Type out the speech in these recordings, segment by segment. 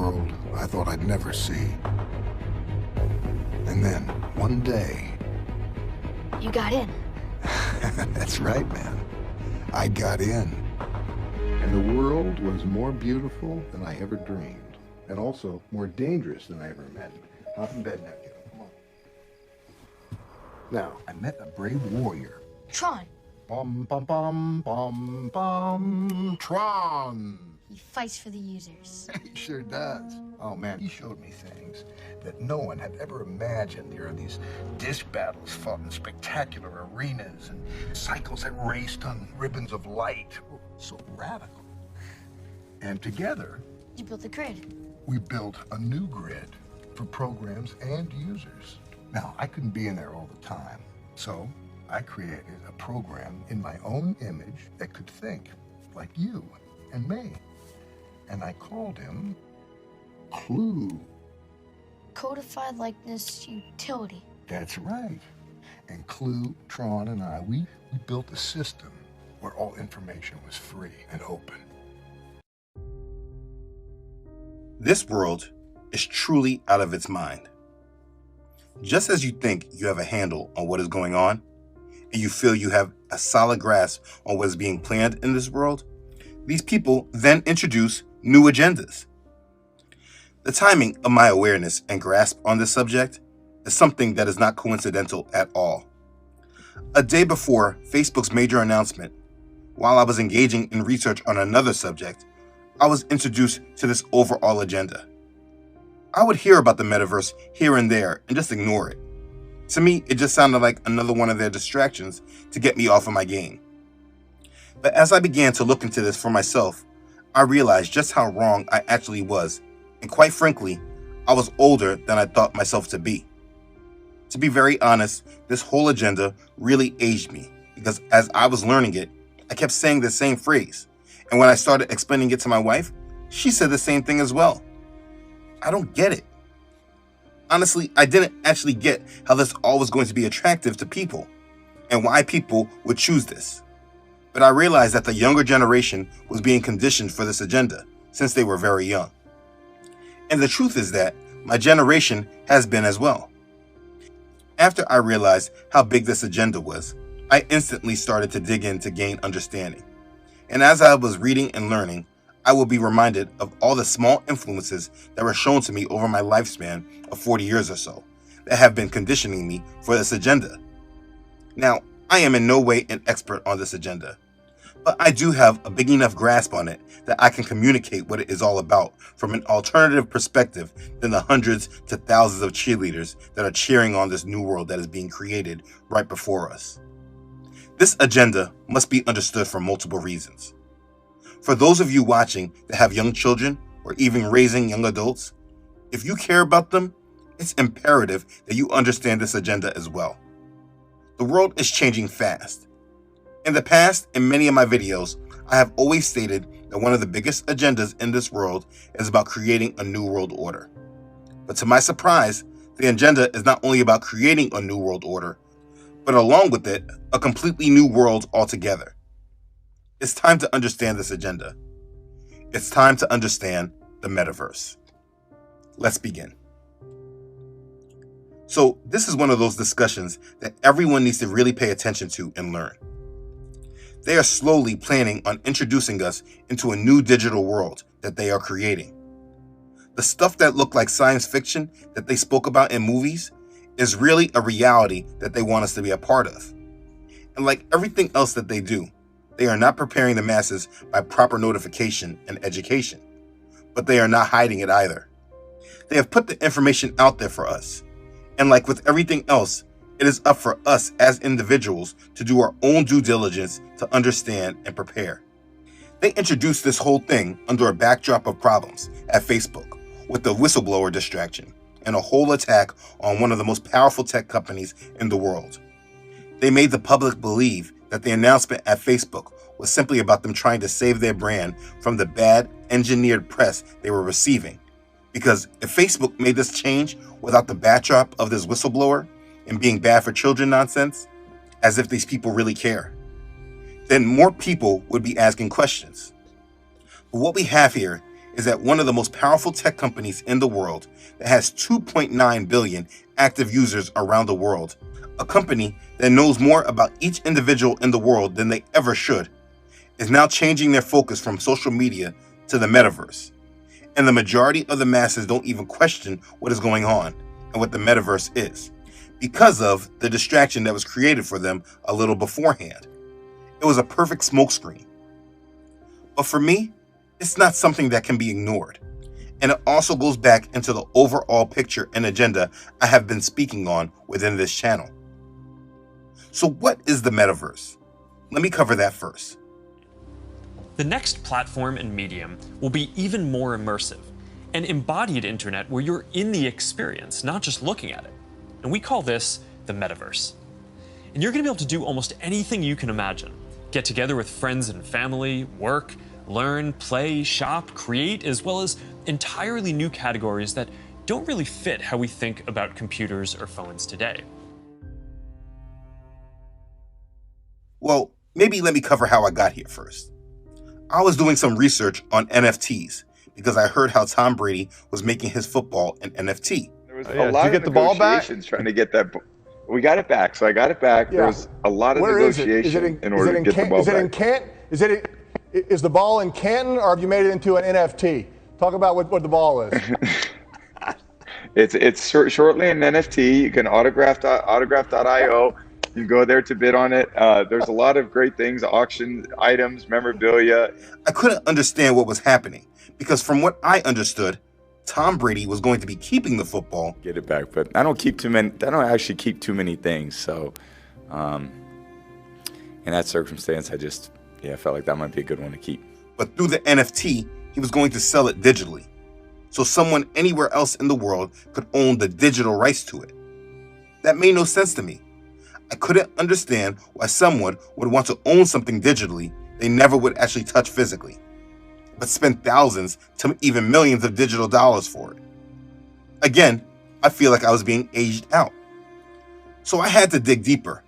world I thought I'd never see. And then, one day... You got in. That's right, man. I got in. And the world was more beautiful than I ever dreamed. And also more dangerous than I ever imagined. Hop in bed now, kiddo. Come on. Now, I met a brave warrior. Tron. Bum, bum, bum, bum, bum. Tron! He fights for the users. He sure does. Oh man, he showed me things that no one had ever imagined. There are these disc battles fought in spectacular arenas and cycles that raced on ribbons of light. So radical. And together, You built the grid. we built a new grid for programs and users. Now, I couldn't be in there all the time, so I created a program in my own image that could think like you and me. And I called him Clue. Codified likeness utility. That's right. And Clue, Tron, and I, we built a system where all information was free and open. This world is truly out of its mind. Just as you think you have a handle on what is going on, and you feel you have a solid grasp on what is being planned in this world, these people then introduce new agendas. The timing of my awareness and grasp on this subject is something that is not coincidental at all. A day before Facebook's major announcement, while I was engaging in research on another subject, I was introduced to this overall agenda. I would hear about the metaverse here and there and just ignore it. To me, it just sounded like another one of their distractions to get me off of my game. But as I began to look into this for myself, I realized just how wrong I actually was, and quite frankly, I was older than I thought myself to be. To be very honest, this whole agenda really aged me, because as I was learning it, I kept saying the same phrase, and when I started explaining it to my wife, she said the same thing as well. I don't get it. Honestly, I didn't actually get how this all was going to be attractive to people, and why people would choose this. But I realized that the younger generation was being conditioned for this agenda since they were very young. And the truth is that my generation has been as well. After I realized how big this agenda was, I instantly started to dig in to gain understanding. And as I was reading and learning, I will be reminded of all the small influences that were shown to me over my lifespan of 40 years or so that have been conditioning me for this agenda. Now, I am in no way an expert on this agenda, but I do have a big enough grasp on it that I can communicate what it is all about from an alternative perspective than the hundreds to thousands of cheerleaders that are cheering on this new world that is being created right before us. This agenda must be understood for multiple reasons. For those of you watching that have young children or even raising young adults, if you care about them, it's imperative that you understand this agenda as well. The world is changing fast. In the past, in many of my videos, I have always stated that one of the biggest agendas in this world is about creating a new world order. But to my surprise, the agenda is not only about creating a new world order, but along with it, a completely new world altogether. It's time to understand this agenda. It's time to understand the metaverse. Let's begin. So this is one of those discussions that everyone needs to really pay attention to and learn. They are slowly planning on introducing us into a new digital world that they are creating. The stuff that looked like science fiction that they spoke about in movies is really a reality that they want us to be a part of. And like everything else that they do, they are not preparing the masses by proper notification and education, but they are not hiding it either. They have put the information out there for us. And like with everything else, it is up for us as individuals to do our own due diligence to understand and prepare. They introduced this whole thing under a backdrop of problems at Facebook with the whistleblower distraction and a whole attack on one of the most powerful tech companies in the world. They made the public believe that the announcement at Facebook was simply about them trying to save their brand from the bad engineered press they were receiving. Because if Facebook made this change without the backdrop of this whistleblower and being bad for children nonsense, as if these people really care, then more people would be asking questions. But what we have here is that one of the most powerful tech companies in the world that has 2.9 billion active users around the world, a company that knows more about each individual in the world than they ever should, is now changing their focus from social media to the metaverse. And the majority of the masses don't even question what is going on and what the metaverse is, because of the distraction that was created for them a little beforehand. It was a perfect smokescreen. But for me, it's not something that can be ignored. And it also goes back into the overall picture and agenda I have been speaking on within this channel. So what is the metaverse? Let me cover that first. The next platform and medium will be even more immersive, an embodied internet where you're in the experience, not just looking at it. And we call this the metaverse. And you're going to be able to do almost anything you can imagine. Get together with friends and family, work, learn, play, shop, create, as well as entirely new categories that don't really fit how we think about computers or phones today. Well, maybe let me cover how I got here first. I was doing some research on NFTs because I heard how Tom Brady was making his football an NFT. There was Yeah. a lot Did you of get the ball back? negotiations trying to get that. We got it back, so I got it back. Yeah. There was a lot of Where is it? negotiation in order to get the ball is it in back. Canton? Is the ball in Canton, or have you made it into an NFT? Talk about what the ball is. It's shortly an NFT. You can autograph.io. You can go there to bid on it. There's a lot of great things, auction items, memorabilia. I couldn't understand what was happening because from what I understood, Tom Brady was going to be keeping the football. Get it back, but I don't keep too many. I don't actually keep too many things. So, in that circumstance, I felt like that might be a good one to keep. But through the NFT, he was going to sell it digitally. So someone anywhere else in the world could own the digital rights to it. That made no sense to me. I couldn't understand why someone would want to own something digitally they never would actually touch physically, but spend thousands to even millions of digital dollars for it. Again, I feel like I was being aged out. So I had to dig deeper.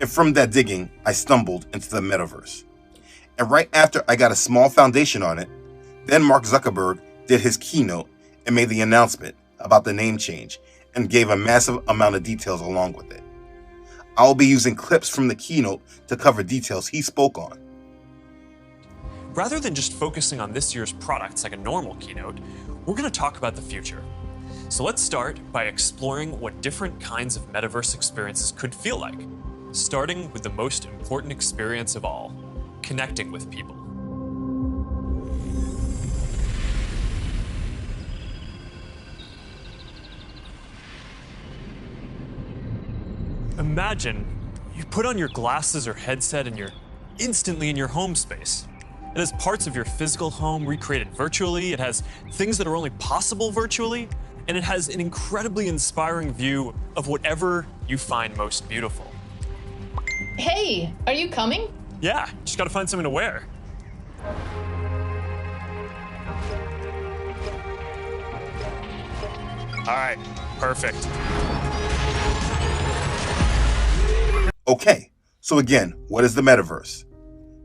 And from that digging, I stumbled into the metaverse. And right after I got a small foundation on it, then Mark Zuckerberg did his keynote and made the announcement about the name change and gave a massive amount of details along with it. I'll be using clips from the keynote to cover details he spoke on. Rather than just focusing on this year's products like a normal keynote, we're going to talk about the future. So let's start by exploring what different kinds of metaverse experiences could feel like, starting with the most important experience of all, connecting with people. Imagine you put on your glasses or headset and you're instantly in your home space. It has parts of your physical home recreated virtually, it has things that are only possible virtually, and it has an incredibly inspiring view of whatever you find most beautiful. Hey, are you coming? Yeah, just gotta find something to wear. All right, perfect. Okay, so again, what is the metaverse?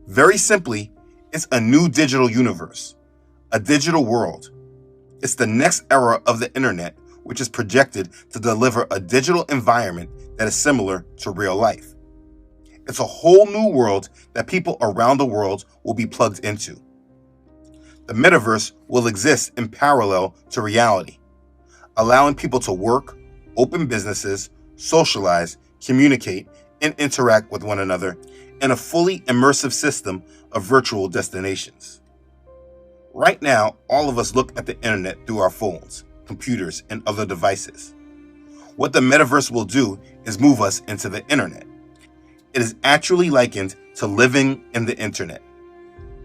Very simply, it's a new digital universe, a digital world. It's the next era of the internet, which is projected to deliver a digital environment that is similar to real life. It's a whole new world that people around the world will be plugged into. The metaverse will exist in parallel to reality, allowing people to work, open businesses, socialize, communicate, and interact with one another in a fully immersive system of virtual destinations. Right now, all of us look at the internet through our phones, computers, and other devices. What the metaverse will do is move us into the internet. It is actually likened to living in the internet.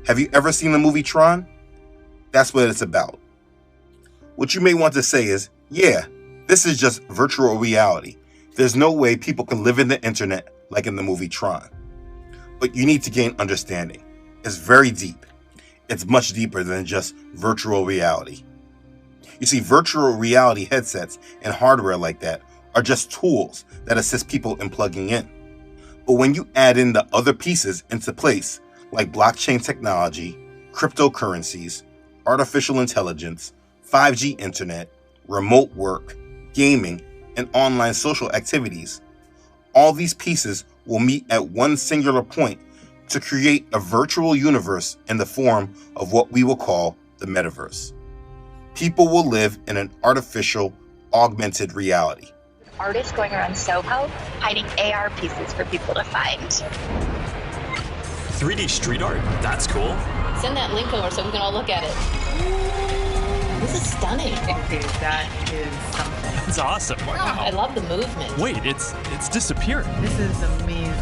Have you ever seen the movie Tron? That's what it's about. What you may want to say is, yeah, this is just virtual reality. There's no way people can live in the internet like in the movie Tron. But you need to gain understanding. It's very deep. It's much deeper than just virtual reality. You see, virtual reality headsets and hardware like that are just tools that assist people in plugging in. But when you add in the other pieces into place, like blockchain technology, cryptocurrencies, artificial intelligence, 5G internet, remote work, gaming, and online social activities, all these pieces will meet at one singular point to create a virtual universe in the form of what we will call the metaverse. People will live in an artificial, augmented reality. Artists going around Soho hiding AR pieces for people to find. 3D street art? That's cool. Send that link over so we can all look at it. This is stunning. Okay, that is something. That's awesome. Wow. I love the movement. Wait, it's disappearing. This is amazing.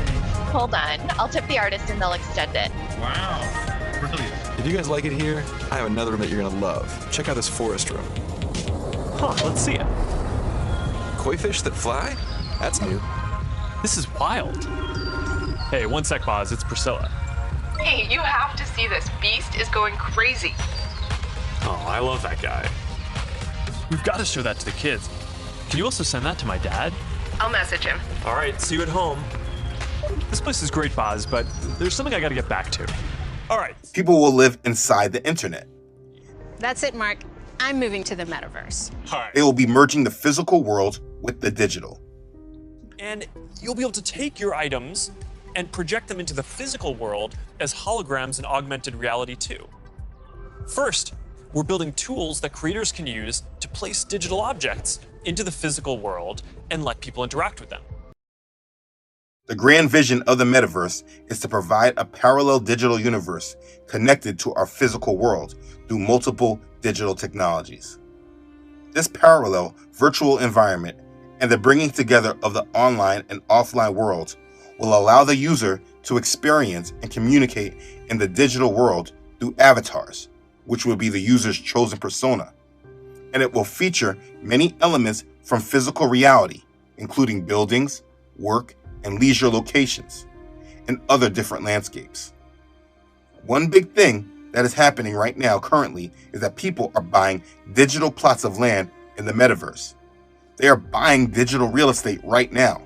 Hold on, I'll tip the artist and they'll extend it. Wow, brilliant. If you guys like it here, I have another room that you're gonna love. Check out this forest room. Huh, let's see it. Koi fish that fly? That's new. This is wild. Hey, one sec, Boz, it's Priscilla. Hey, you have to see this. Beast is going crazy. Oh, I love that guy. We've got to show that to the kids. Can you also send that to my dad? I'll message him. All right, see you at home. This place is great, Boz, but there's something I got to get back to. All right. People will live inside the internet. That's it, Mark. I'm moving to the metaverse. All right. They will be merging the physical world with the digital. And you'll be able to take your items and project them into the physical world as holograms in augmented reality too. First, we're building tools that creators can use to place digital objects into the physical world and let people interact with them. The grand vision of the metaverse is to provide a parallel digital universe connected to our physical world through multiple digital technologies. This parallel virtual environment and the bringing together of the online and offline worlds will allow the user to experience and communicate in the digital world through avatars, which will be the user's chosen persona. And it will feature many elements from physical reality, including buildings, work, and leisure locations, and other different landscapes. One big thing that is happening right now currently is that people are buying digital plots of land in the metaverse. They are buying digital real estate right now.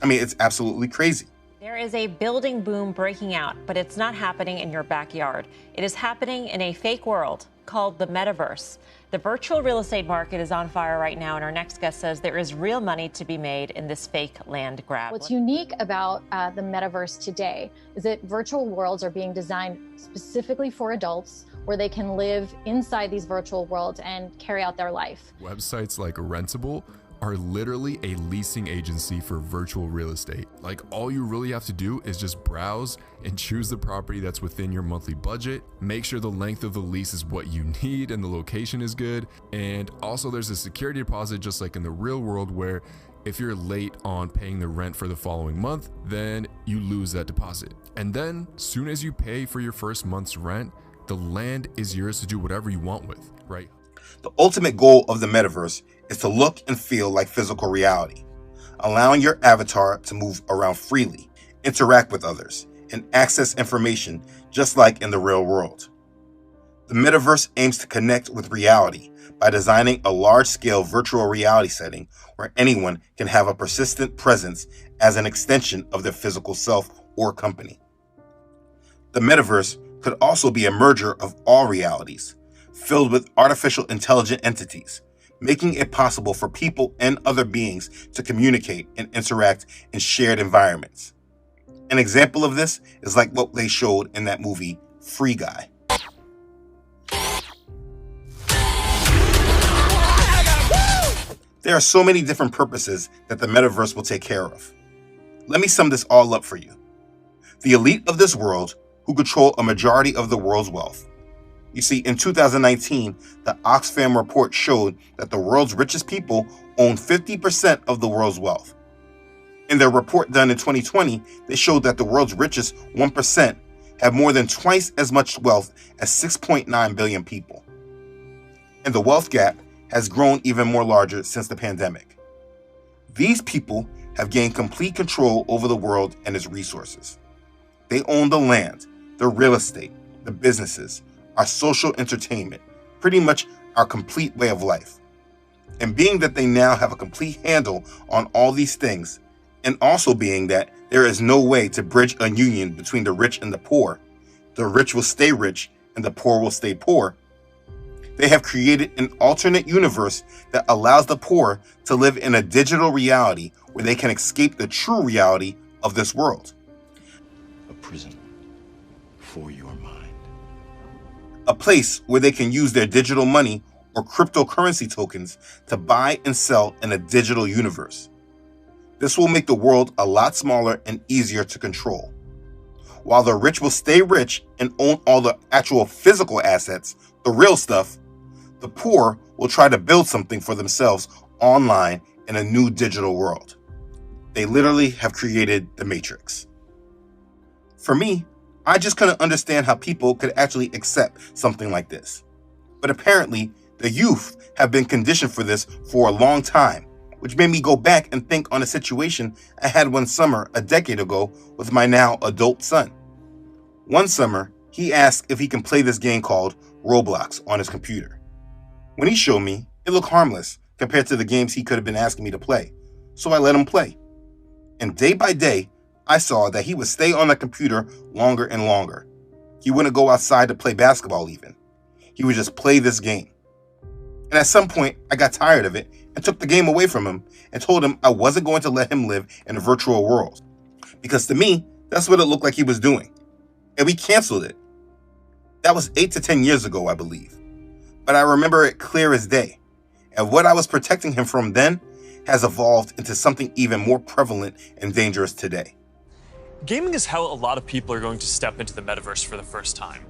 I mean, it's absolutely crazy. There is a building boom breaking out, but it's not happening in your backyard. It is happening in a fake world called the metaverse. The virtual real estate market is on fire right now, and our next guest says there is real money to be made in this fake land grab. What's unique about the metaverse today is that virtual worlds are being designed specifically for adults, where they can live inside these virtual worlds and carry out their life. Websites like Rentable are literally a leasing agency for virtual real estate. Like, all you really have to do is just browse and choose the property that's within your monthly budget. Make sure the length of the lease is what you need and the location is good. And also there's a security deposit, just like in the real world, where if you're late on paying the rent for the following month, then you lose that deposit. And then soon as you pay for your first month's rent, the land is yours to do whatever you want with, right? The ultimate goal of the metaverse is to look and feel like physical reality, allowing your avatar to move around freely, interact with others, and access information just like in the real world. The metaverse aims to connect with reality by designing a large-scale virtual reality setting where anyone can have a persistent presence as an extension of their physical self or company. The metaverse could also be a merger of all realities, filled with artificial intelligent entities, making it possible for people and other beings to communicate and interact in shared environments. An example of this is like what they showed in that movie, Free Guy. There are so many different purposes that the metaverse will take care of. Let me sum this all up for you. The elite of this world, who control a majority of the world's wealth. You see, in 2019, the Oxfam report showed that the world's richest people own 50% of the world's wealth. In their report done in 2020, they showed that the world's richest 1% have more than twice as much wealth as 6.9 billion people. And the wealth gap has grown even more larger since the pandemic. These people have gained complete control over the world and its resources. They own the land, the real estate, the businesses, our social entertainment, pretty much our complete way of life. And being that they now have a complete handle on all these things, and also being that there is no way to bridge a union between the rich and the poor, the rich will stay rich and the poor will stay poor, They have created an alternate universe that allows the poor to live in a digital reality where they can escape the true reality of this world. A prison for your mind. A place where they can use their digital money or cryptocurrency tokens to buy and sell in a digital universe. This will make the world a lot smaller and easier to control. While the rich will stay rich and own all the actual physical assets, the real stuff, the poor will try to build something for themselves online in a new digital world. They literally have created the Matrix. For me, I just couldn't understand how people could actually accept something like this. But apparently, the youth have been conditioned for this for a long time, which made me go back and think on a situation I had one summer a decade ago with my now adult son. One summer, he asked if he can play this game called Roblox on his computer. When he showed me, it looked harmless compared to the games he could have been asking me to play, so I let him play. And day by day, I saw that he would stay on the computer longer and longer. He wouldn't go outside to play basketball even. He would just play this game. And at some point, I got tired of it and took the game away from him and told him I wasn't going to let him live in a virtual world. Because to me, that's what it looked like he was doing. And we canceled it. That was 8 to 10 years ago, I believe. But I remember it clear as day. And what I was protecting him from then has evolved into something even more prevalent and dangerous today. Gaming is how a lot of people are going to step into the metaverse for the first time.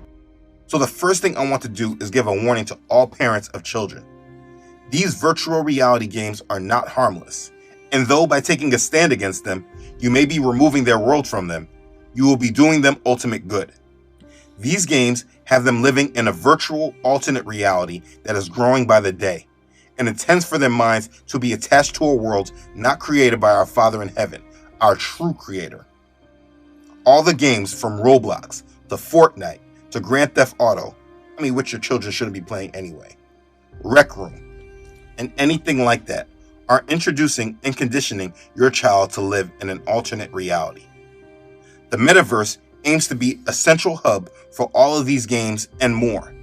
So the first thing I want to do is give a warning to all parents of children. These virtual reality games are not harmless. And though by taking a stand against them, you may be removing their world from them, you will be doing them ultimate good. These games have them living in a virtual alternate reality that is growing by the day, and intends for their minds to be attached to a world not created by our Father in heaven, our true creator. All the games from Roblox to Fortnite to Grand Theft Auto, which your children shouldn't be playing anyway, Rec Room, and anything like that, are introducing and conditioning your child to live in an alternate reality. The metaverse aims to be a central hub for all of these games and more,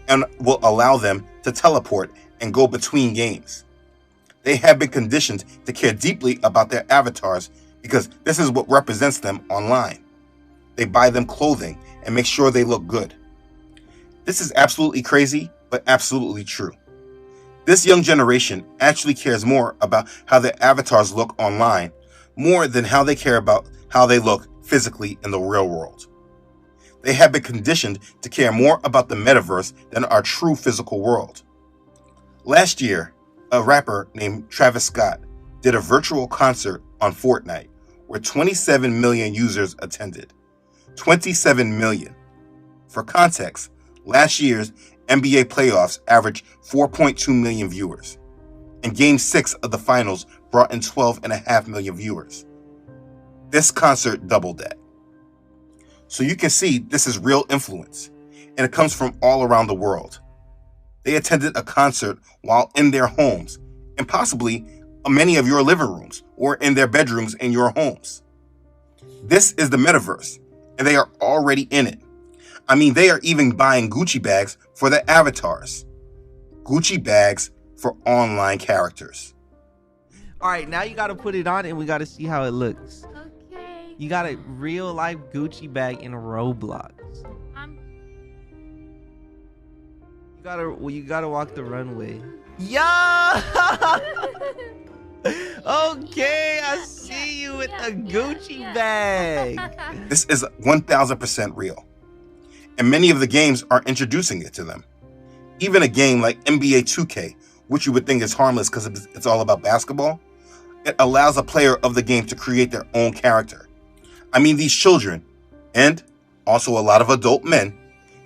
and will allow them to teleport and go between games. They have been conditioned to care deeply about their avatars because this is what represents them online. They buy them clothing and make sure they look good. This is absolutely crazy, but absolutely true. This young generation actually cares more about how their avatars look online more than how they care about how they look physically in the real world. They have been conditioned to care more about the metaverse than our true physical world. Last year, a rapper named Travis Scott did a virtual concert on Fortnite where 27 million users attended. 27 million. For context, last year's NBA playoffs averaged 4.2 million viewers, and Game 6 of the finals brought in 12.5 million viewers. This concert doubled that. So you can see this is real influence, and it comes from all around the world. They attended a concert while in their homes, and possibly many of your living rooms, or in their bedrooms in your homes. This is the metaverse, and they are already in it. They are even buying Gucci bags for their avatars. Gucci bags for online characters. All right, now you got to put it on and we got to see how it looks. Okay. You got a real life Gucci bag in Roblox. You gotta walk the runway. Yeah. Okay, I see you with a Gucci bag. This is 1000% real. And many of the games are introducing it to them. Even a game like NBA 2K, which you would think is harmless because it's all about basketball, it allows a player of the game to create their own character. These children, and also a lot of adult men,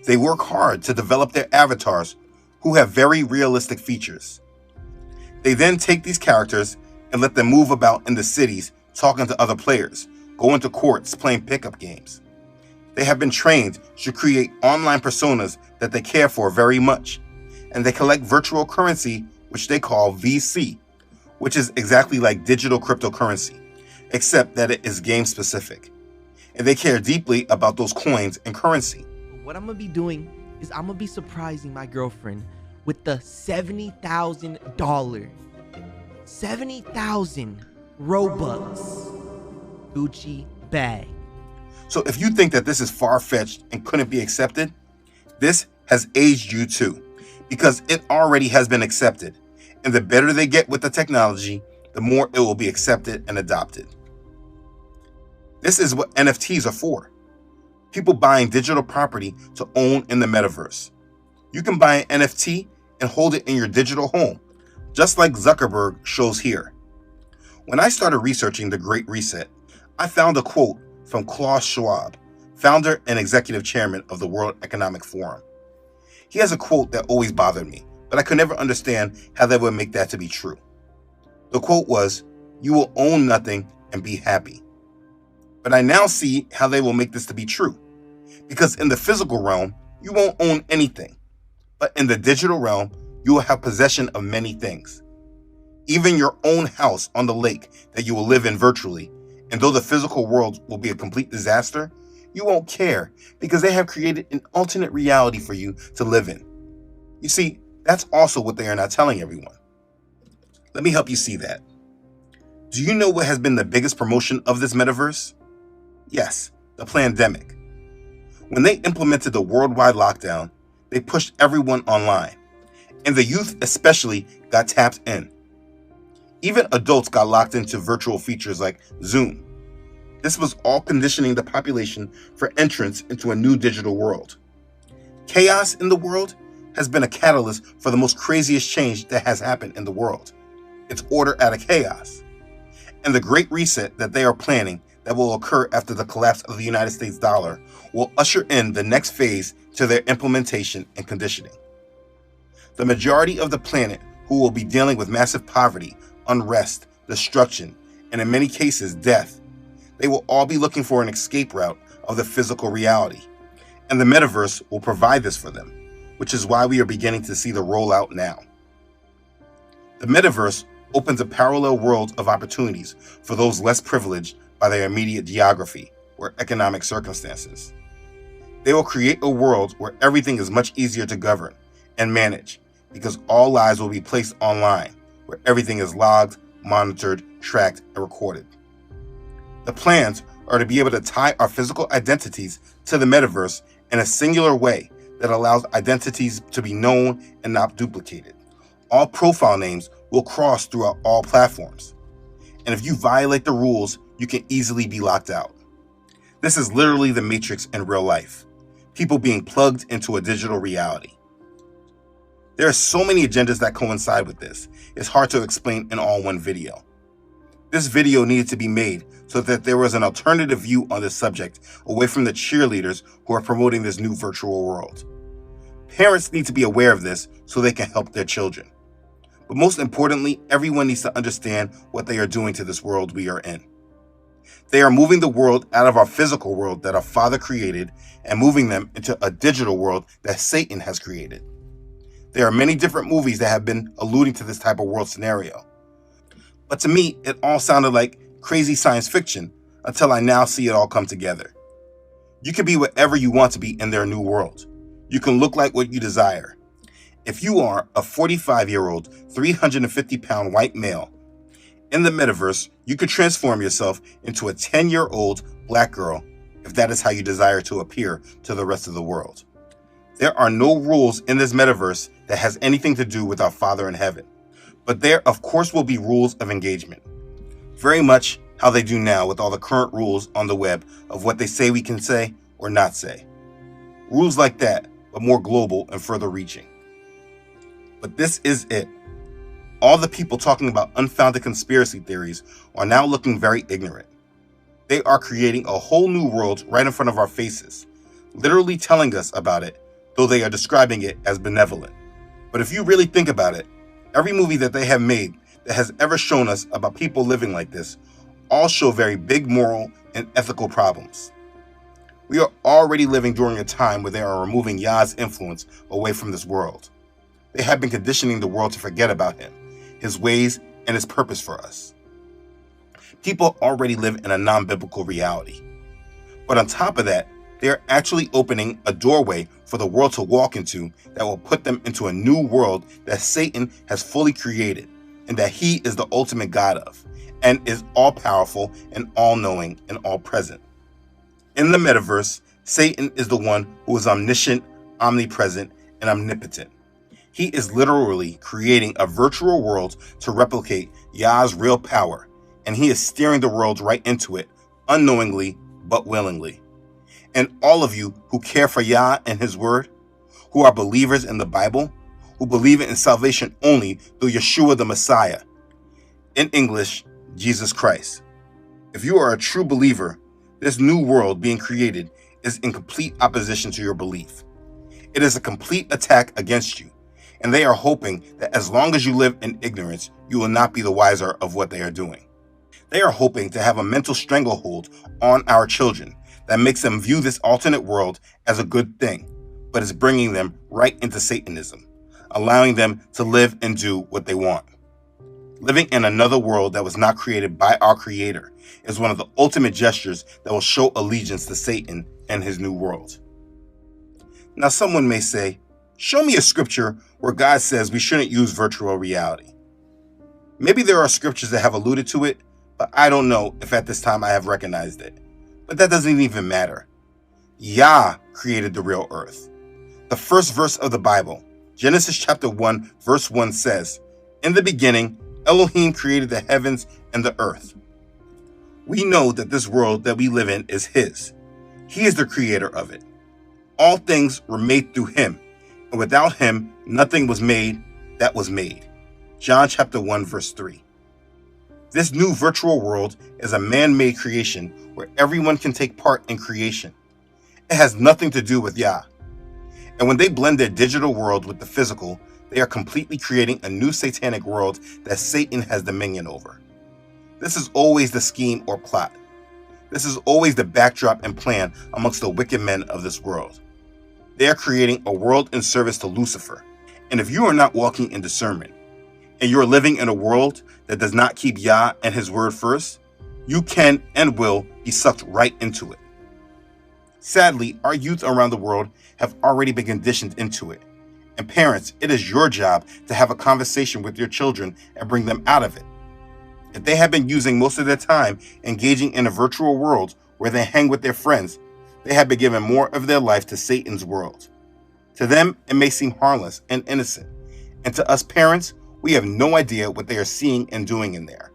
they work hard to develop their avatars who have very realistic features. They then take these characters and let them move about in the cities talking to other players, go into courts playing pickup games. They have been trained to create online personas that they care for very much, and they collect virtual currency, which they call VC, which is exactly like digital cryptocurrency, except that it is game specific. And they care deeply about those coins and currency. What I'm gonna be doing is I'm gonna be surprising my girlfriend with the $70,000, 70,000 Robux Gucci bag. So if you think that this is far-fetched and couldn't be accepted, this has aged you too, because it already has been accepted. And the better they get with the technology, the more it will be accepted and adopted. This is what NFTs are for. People buying digital property to own in the metaverse. You can buy an NFT and hold it in your digital home, just like Zuckerberg shows here. When I started researching the Great Reset, I found a quote from Klaus Schwab, founder and executive chairman of the World Economic Forum. He has a quote that always bothered me, but I could never understand how they would make that to be true. The quote was, "You will own nothing and be happy." But I now see how they will make this to be true. Because in the physical realm, you won't own anything. But in the digital realm, you will have possession of many things. Even your own house on the lake that you will live in virtually. And though the physical world will be a complete disaster, you won't care because they have created an alternate reality for you to live in. You see, that's also what they are not telling everyone. Let me help you see that. Do you know what has been the biggest promotion of this metaverse? Yes, the pandemic. When they implemented the worldwide lockdown, they pushed everyone online, and the youth especially got tapped in. Even adults got locked into virtual features like Zoom. This was all conditioning the population for entrance into a new digital world. Chaos in the world has been a catalyst for the most craziest change that has happened in the world. It's order out of chaos. And the Great Reset that they are planning that will occur after the collapse of the United States dollar will usher in the next phase to their implementation and conditioning. The majority of the planet who will be dealing with massive poverty, unrest, destruction, and in many cases death, they will all be looking for an escape route of the physical reality. And the metaverse will provide this for them, which is why we are beginning to see the rollout now. The metaverse opens a parallel world of opportunities for those less privileged by their immediate geography or economic circumstances. They will create a world where everything is much easier to govern and manage because all lives will be placed online, where everything is logged, monitored, tracked, and recorded. The plans are to be able to tie our physical identities to the metaverse in a singular way that allows identities to be known and not duplicated. All profile names will cross throughout all platforms. And if you violate the rules, you can easily be locked out. This is literally the Matrix in real life. People being plugged into a digital reality. There are so many agendas that coincide with this. It's hard to explain in all one video. This video needed to be made so that there was an alternative view on this subject away from the cheerleaders who are promoting this new virtual world. Parents need to be aware of this so they can help their children. But most importantly, everyone needs to understand what they are doing to this world we are in. They are moving the world out of our physical world that our Father created and moving them into a digital world that Satan has created. There are many different movies that have been alluding to this type of world scenario. But to me, it all sounded like crazy science fiction until I now see it all come together. You can be whatever you want to be in their new world. You can look like what you desire. If you are a 45-year-old, 350-pound white male, in the metaverse, you could transform yourself into a 10-year-old black girl if that is how you desire to appear to the rest of the world. There are no rules in this metaverse that has anything to do with our Father in heaven. But there, of course, will be rules of engagement. Very much how they do now with all the current rules on the web of what they say we can say or not say. Rules like that, but more global and further reaching. But this is it. All the people talking about unfounded conspiracy theories are now looking very ignorant. They are creating a whole new world right in front of our faces, literally telling us about it, though they are describing it as benevolent. But if you really think about it, every movie that they have made that has ever shown us about people living like this all show very big moral and ethical problems. We are already living during a time where they are removing Yah's influence away from this world. They have been conditioning the world to forget about him, his ways, and his purpose for us. People already live in a non-biblical reality. But on top of that, they are actually opening a doorway for the world to walk into that will put them into a new world that Satan has fully created and that he is the ultimate God of, and is all-powerful and all-knowing and all-present. In the metaverse, Satan is the one who is omniscient, omnipresent, and omnipotent. He is literally creating a virtual world to replicate Yah's real power, and he is steering the world right into it, unknowingly but willingly. And all of you who care for Yah and his word, who are believers in the Bible, who believe in salvation only through Yeshua the Messiah, in English, Jesus Christ. If you are a true believer, this new world being created is in complete opposition to your belief. It is a complete attack against you, and they are hoping that as long as you live in ignorance, you will not be the wiser of what they are doing. They are hoping to have a mental stranglehold on our children that makes them view this alternate world as a good thing, but is bringing them right into Satanism, allowing them to live and do what they want. Living in another world that was not created by our Creator is one of the ultimate gestures that will show allegiance to Satan and his new world. Now, someone may say, show me a scripture where God says we shouldn't use virtual reality. Maybe there are scriptures that have alluded to it, but I don't know if at this time I have recognized it. But that doesn't even matter. Yah created the real earth. The first verse of the Bible, Genesis chapter 1, verse 1 says, "In the beginning, Elohim created the heavens and the earth." We know that this world that we live in is his. He is the creator of it. All things were made through him, and without him, nothing was made that was made. John chapter 1, verse 3. This new virtual world is a man-made creation where everyone can take part in creation. It has nothing to do with Yah. And when they blend their digital world with the physical, they are completely creating a new satanic world that Satan has dominion over. This is always the scheme or plot. This is always the backdrop and plan amongst the wicked men of this world. They are creating a world in service to Lucifer. And if you are not walking in discernment, and you're living in a world that does not keep Yah and his word first, you can and will be sucked right into it. Sadly, our youth around the world have already been conditioned into it. And parents, it is your job to have a conversation with your children and bring them out of it. If they have been using most of their time engaging in a virtual world where they hang with their friends, they have been giving more of their life to Satan's world. To them, it may seem harmless and innocent. And to us parents, we have no idea what they are seeing and doing in there.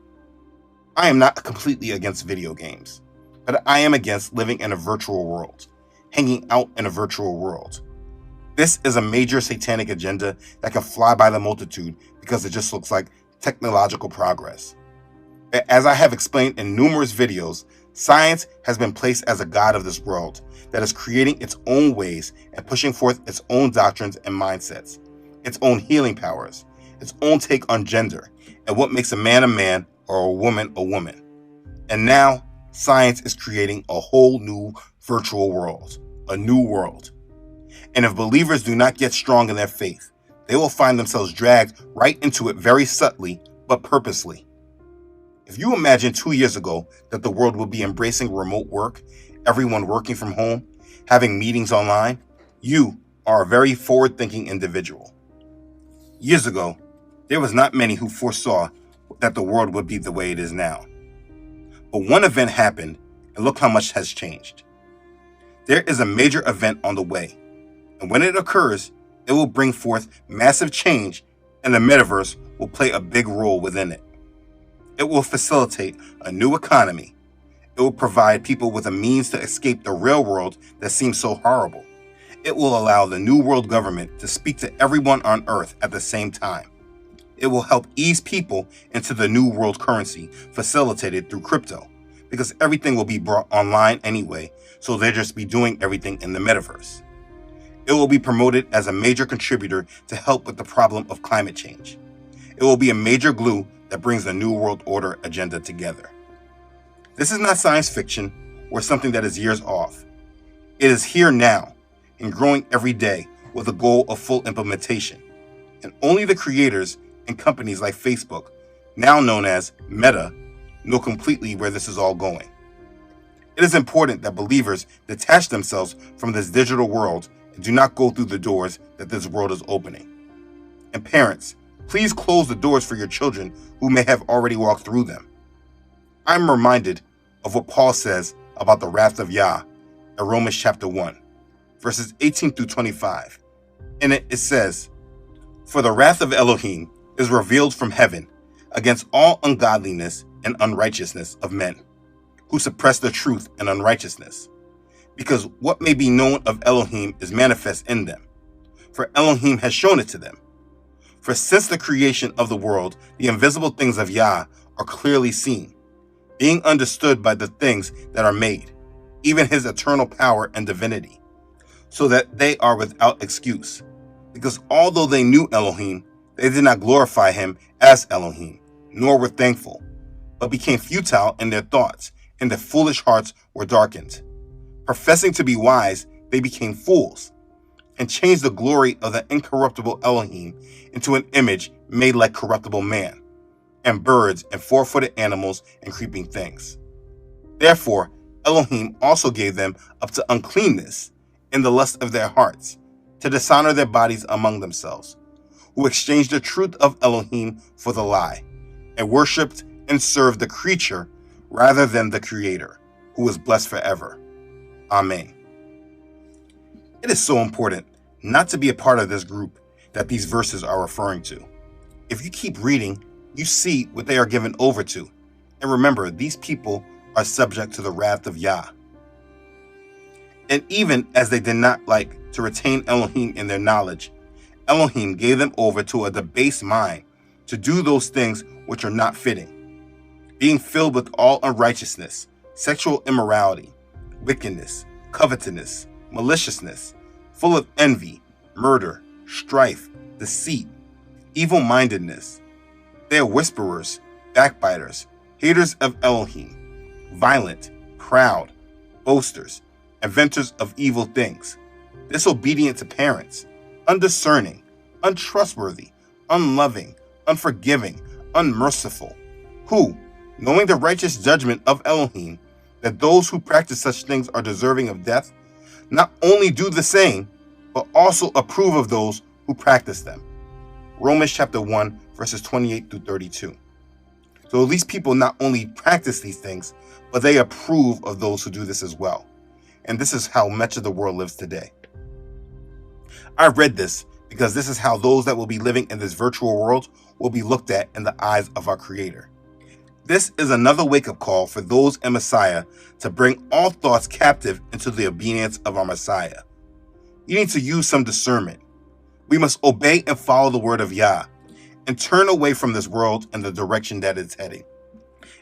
I am not completely against video games, but I am against living in a virtual world, hanging out in a virtual world. This is a major satanic agenda that can fly by the multitude because it just looks like technological progress. As I have explained in numerous videos, science has been placed as a god of this world that is creating its own ways and pushing forth its own doctrines and mindsets, its own healing powers, its own take on gender, and what makes a man or a woman. And now, science is creating a whole new virtual world, a new world. And if believers do not get strong in their faith, they will find themselves dragged right into it very subtly, but purposely. If you imagine 2 years ago that the world would be embracing remote work, everyone working from home, having meetings online, you are a very forward-thinking individual. Years ago, there was not many who foresaw that the world would be the way it is now. But one event happened, and look how much has changed. There is a major event on the way, and when it occurs, it will bring forth massive change, and the metaverse will play a big role within it. It will facilitate a new economy. It will provide people with a means to escape the real world that seems so horrible. It will allow the new world government to speak to everyone on Earth at the same time. It will help ease people into the new world currency facilitated through crypto, because everything will be brought online anyway, so they'll just be doing everything in the metaverse. It will be promoted as a major contributor to help with the problem of climate change. It will be a major glue that brings the New World Order agenda together. This is not science fiction or something that is years off. It is here now and growing every day with a goal of full implementation. And only the creators and companies like Facebook, now known as Meta, know completely where this is all going. It is important that believers detach themselves from this digital world and do not go through the doors that this world is opening. And parents, please close the doors for your children who may have already walked through them. I'm reminded of what Paul says about the wrath of Yah in Romans chapter 1, verses 18 through 25. In it says, "For the wrath of Elohim is revealed from heaven against all ungodliness and unrighteousness of men, who suppress the truth and unrighteousness. Because what may be known of Elohim is manifest in them, for Elohim has shown it to them. For since the creation of the world, the invisible things of Yah are clearly seen, being understood by the things that are made, even his eternal power and divinity, so that they are without excuse. Because although they knew Elohim, they did not glorify him as Elohim, nor were thankful, but became futile in their thoughts, and their foolish hearts were darkened. Professing to be wise, they became fools, and changed the glory of the incorruptible Elohim into an image made like corruptible man, and birds and four-footed animals and creeping things. Therefore, Elohim also gave them up to uncleanness in the lust of their hearts, to dishonor their bodies among themselves, who exchanged the truth of Elohim for the lie, and worshipped and served the creature rather than the Creator, who is blessed forever. Amen." It is so important not to be a part of this group that these verses are referring to. If you keep reading, you see what they are given over to. And remember, these people are subject to the wrath of Yah. And even as they did not like to retain Elohim in their knowledge, Elohim gave them over to a debased mind to do those things which are not fitting, being filled with all unrighteousness, sexual immorality, wickedness, covetousness, maliciousness, full of envy, murder, strife, deceit, evil-mindedness. They are whisperers, backbiters, haters of Elohim, violent, proud, boasters, inventors of evil things, disobedient to parents, undiscerning, untrustworthy, unloving, unforgiving, unmerciful, who, knowing the righteous judgment of Elohim, that those who practice such things are deserving of death, not only do the same, but also approve of those who practice them. Romans chapter 1, verses 28 through 32. So these people not only practice these things, but they approve of those who do this as well. And this is how much of the world lives today. I read this because this is how those that will be living in this virtual world will be looked at in the eyes of our Creator. This is another wake-up call for those in Messiah to bring all thoughts captive into the obedience of our Messiah. You need to use some discernment. We must obey and follow the word of Yah and turn away from this world and the direction that it's heading.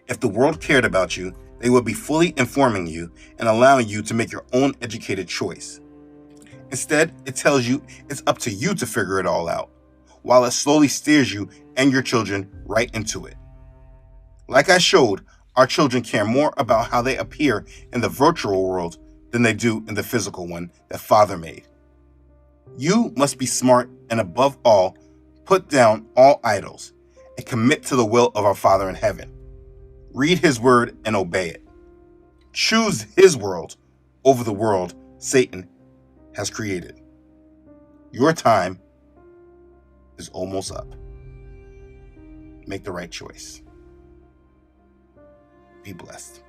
If the world cared about you, they would be fully informing you and allowing you to make your own educated choice. Instead, it tells you it's up to you to figure it all out, while it slowly steers you and your children right into it. Like I showed, our children care more about how they appear in the virtual world than they do in the physical one that Father made. You must be smart and above all, put down all idols and commit to the will of our Father in heaven. Read his word and obey it. Choose his world over the world Satan has created. Your time is almost up. Make the right choice. Be blessed.